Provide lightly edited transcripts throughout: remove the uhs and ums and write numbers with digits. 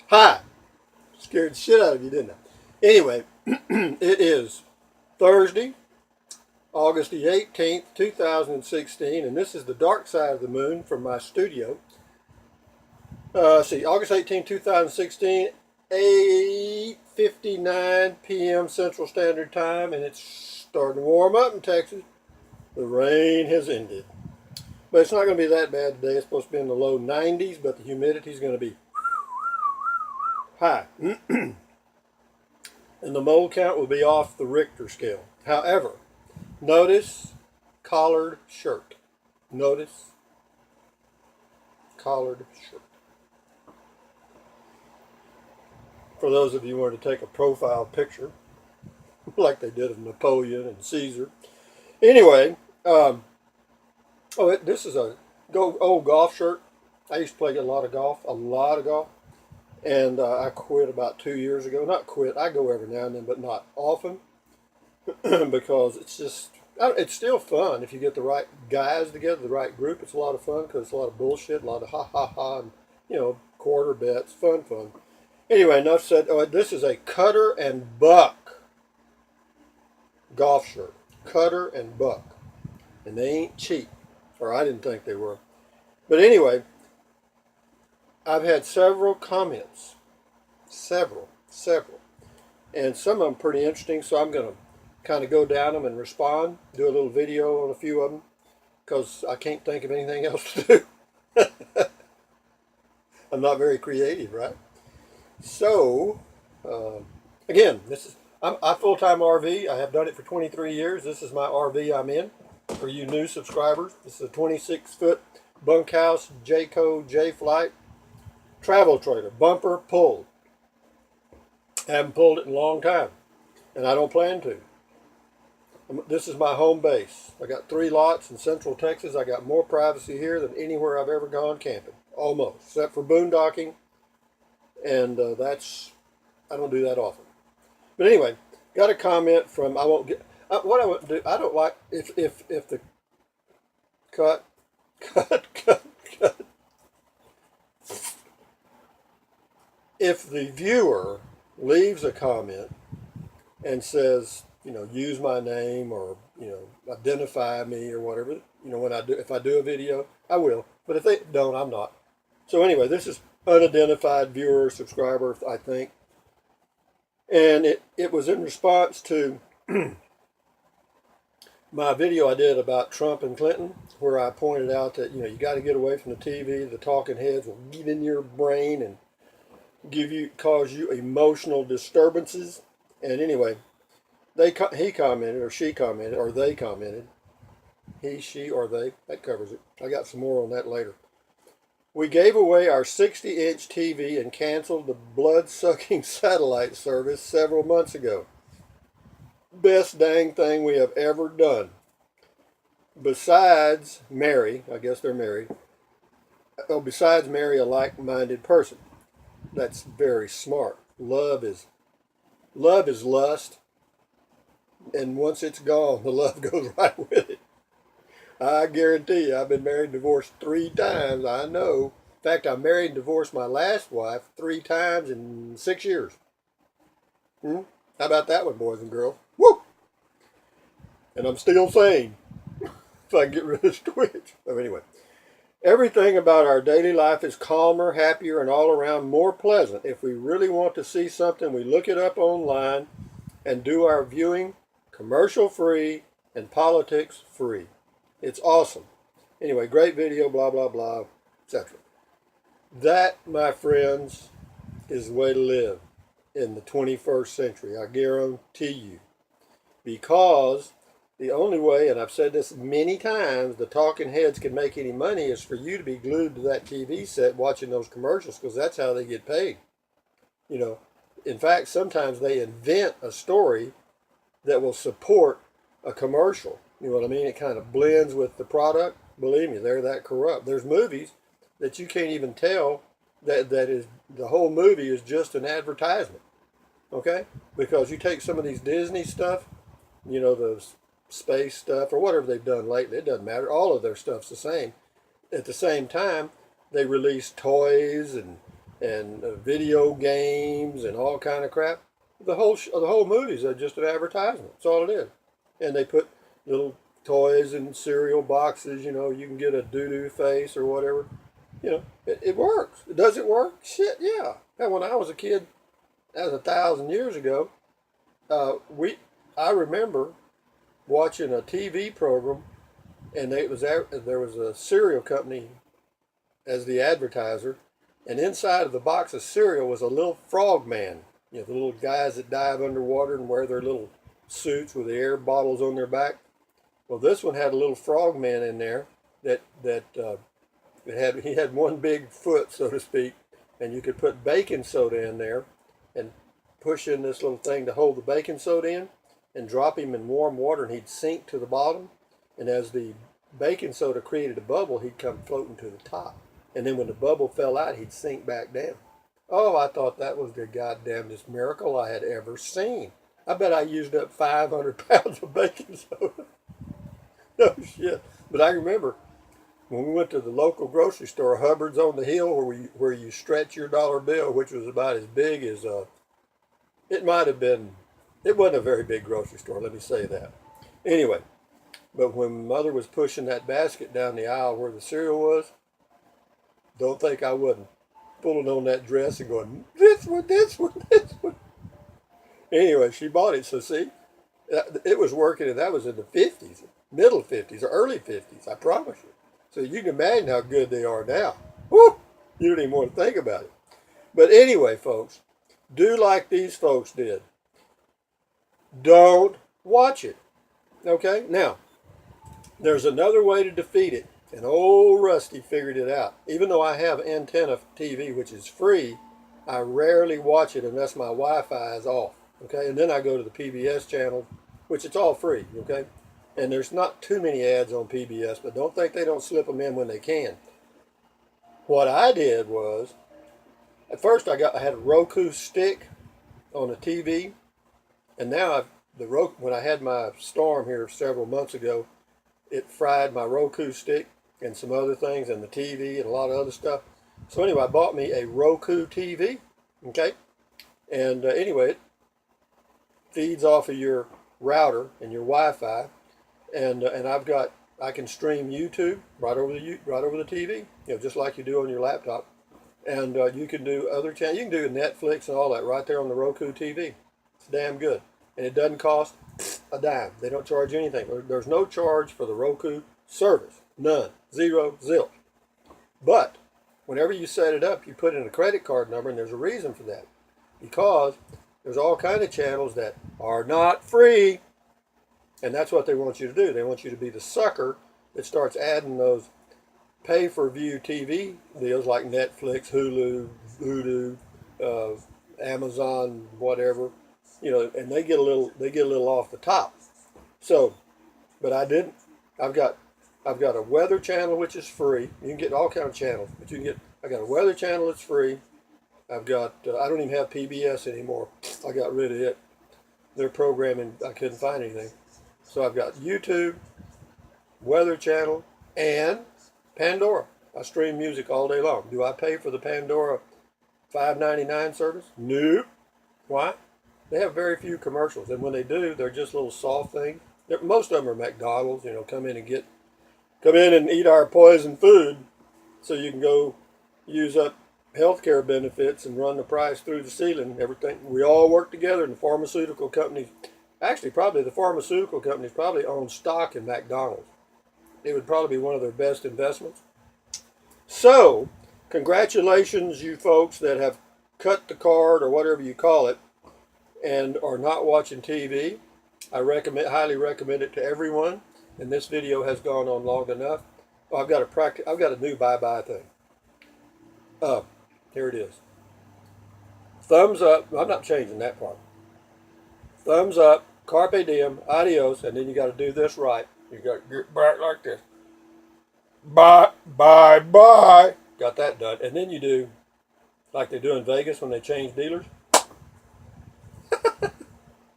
Hi. Scared the shit out of you, didn't I? Anyway, it is Thursday, August the 18th, 2016, and this is the dark side of the moon from my studio. August 18th, 2016, 8:59 p.m. Central Standard Time, and it's starting to warm up in Texas. The rain has ended. But it's not going to be that bad today. It's supposed to be in the low 90s, but the humidity is going to be high. And the mold count will be off the Richter scale. However, notice collared shirt. Notice collared shirt. For those of you who want to take a profile picture, like they did of Napoleon and Caesar. Anyway, this is a old golf shirt. I used to play a lot of golf. And I quit about 2 years ago. Not quit, I go every now and then, but not often. Because it's still fun if you get the right guys together, the right group. It's a lot of fun because it's a lot of bullshit, a lot of ha ha ha, and, quarter bets, fun. Anyway, enough said. This is a Cutter and Buck golf shirt. Cutter and Buck. And they ain't cheap. Or I didn't think they were. But anyway, I've had several comments. Several. And some of them pretty interesting, so I'm going to kind of go down them and respond. Do a little video on a few of them, because I can't think of anything else to do. I'm not very creative, right? So, again, I full-time RV. I have done it for 23 years. This is my RV I'm in. For you new subscribers, this is a 26-foot bunkhouse Jayco J-Flight travel trailer, bumper pulled. I haven't pulled it in a long time, and I don't plan to. This is my home base. I got 3 lots in Central Texas. I got more privacy here than anywhere I've ever gone camping, almost, except for boondocking, and I don't do that often. But anyway, got a comment from, what I would do, I don't like, if the, cut. If the viewer leaves a comment and says, use my name or, identify me or whatever, if I do a video, I will. But if they don't, I'm not. So anyway, this is unidentified viewer, subscriber, I think. And it was in response to my video I did about Trump and Clinton, where I pointed out that, you got to get away from the TV. The talking heads will get in your brain and cause you emotional disturbances. And anyway, he commented, or she commented, or they commented. He, she, or they. That covers it. I got some more on that later. We gave away our 60-inch TV and canceled the blood-sucking satellite service several months ago. Best dang thing we have ever done. Besides marry, I guess they're married. Besides marry a like-minded person. That's very smart. Love is lust, and once it's gone, the love goes right with it. I guarantee you, I've been married and divorced 3 times. I know. In fact, I married and divorced my last wife 3 times in 6 years. How about that one, boys and girls? Woo! And I'm still sane. If I can get rid of this twitch. So anyway. Everything about our daily life is calmer, happier, and all around more pleasant. If we really want to see something, we look it up online and do our viewing commercial-free and politics-free. It's awesome. Anyway, great video, blah, blah, blah, etc. That, my friends, is the way to live in the 21st century. I guarantee you. Because the only way, and I've said this many times, the talking heads can make any money is for you to be glued to that TV set watching those commercials, because that's how they get paid. In fact, sometimes they invent a story that will support a commercial. You know what I mean? It kind of blends with the product. Believe me, they're that corrupt. There's movies that you can't even tell that is the whole movie is just an advertisement. Okay? Because you take some of these Disney stuff, the space stuff or whatever they've done lately, it doesn't matter. All of their stuff's the same. At the same time, they release toys and and video games and all kind of crap. The whole movies are just an advertisement. That's all it is. And they put little toys in cereal boxes. You know, you can get a doo-doo face or whatever. You know, it works. Does it work? Shit, yeah. Hell, when I was a kid, that was 1,000 years ago. I remember watching a TV program, and there was a cereal company as the advertiser, and inside of the box of cereal was a little frog man. You know, the little guys that dive underwater and wear their little suits with the air bottles on their back. Well, this one had a little frog man in there he had one big foot, so to speak, and you could put baking soda in there and push in this little thing to hold the baking soda in and drop him in warm water, and he'd sink to the bottom. And as the baking soda created a bubble, he'd come floating to the top. And then when the bubble fell out, he'd sink back down. Oh, I thought that was the goddamnedest miracle I had ever seen. I bet I used up 500 pounds of baking soda. No shit. But I remember when we went to the local grocery store, Hubbard's on the Hill, where you stretch your dollar bill, which was about as big as it might have been. It wasn't a very big grocery store, let me say that. Anyway, but when Mother was pushing that basket down the aisle where the cereal was, don't think I wasn't pulling on that dress and going, this one, this one, this one. Anyway, she bought it. So see, it was working, and that was in the 50s, middle 50s or early 50s, I promise you. So you can imagine how good they are now. Woo! You don't even want to think about it. But anyway, folks, do like these folks did. Don't watch it. Okay? Now, there's another way to defeat it. And old Rusty figured it out. Even though I have Antenna TV, which is free, I rarely watch it unless my Wi-Fi is off. Okay? And then I go to the PBS channel, which it's all free. Okay? And there's not too many ads on PBS, but don't think they don't slip them in when they can. What I did was, at first I had a Roku stick on a TV, and now when I had my storm here several months ago, it fried my Roku stick and some other things, and the TV and a lot of other stuff. So anyway, I bought me a Roku TV, okay? And anyway, it feeds off of your router and your Wi-Fi, and I can stream YouTube right over the TV, you know, just like you do on your laptop. And you can do other channels. You can do Netflix and all that right there on the Roku TV. It's damn good. And it doesn't cost a dime. They don't charge anything. There's no charge for the Roku service. None. Zero. Zilch. But whenever you set it up, you put in a credit card number, and there's a reason for that. Because there's all kinds of channels that are not free. And that's what they want you to do. They want you to be the sucker that starts adding those pay-for-view TV deals like Netflix, Hulu, Vudu, Amazon, whatever, you know, and they get a little off the top. So, but I didn't. I've got a weather channel which is free. You can get all kinds of channels, but I got a weather channel that's free. I've got I don't even have PBS anymore. I got rid of it. Their programming, I couldn't find anything. So I've got YouTube, Weather Channel, and Pandora. I stream music all day long. Do I pay for the Pandora $5.99 service? Nope. Why? They have very few commercials, and when they do, they're just little soft things. Most of them are McDonald's. You know, come in and eat our poison food, so you can go use up healthcare benefits and run the price through the ceiling. Everything. We all work together, and the pharmaceutical companies. Actually, probably the pharmaceutical companies probably own stock in McDonald's. It would probably be one of their best investments. So, congratulations, you folks that have cut the cord or whatever you call it and are not watching TV. I highly recommend it to everyone. And this video has gone on long enough. Oh, I've got a new bye-bye thing. Here it is. Thumbs up. I'm not changing that part. Thumbs up, carpe diem, adios, and then you got to do this right. You got to get back like this. Bye, bye, bye. Got that done. And then you do like they do in Vegas when they change dealers.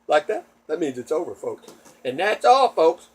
Like that. That means it's over, folks. And that's all, folks.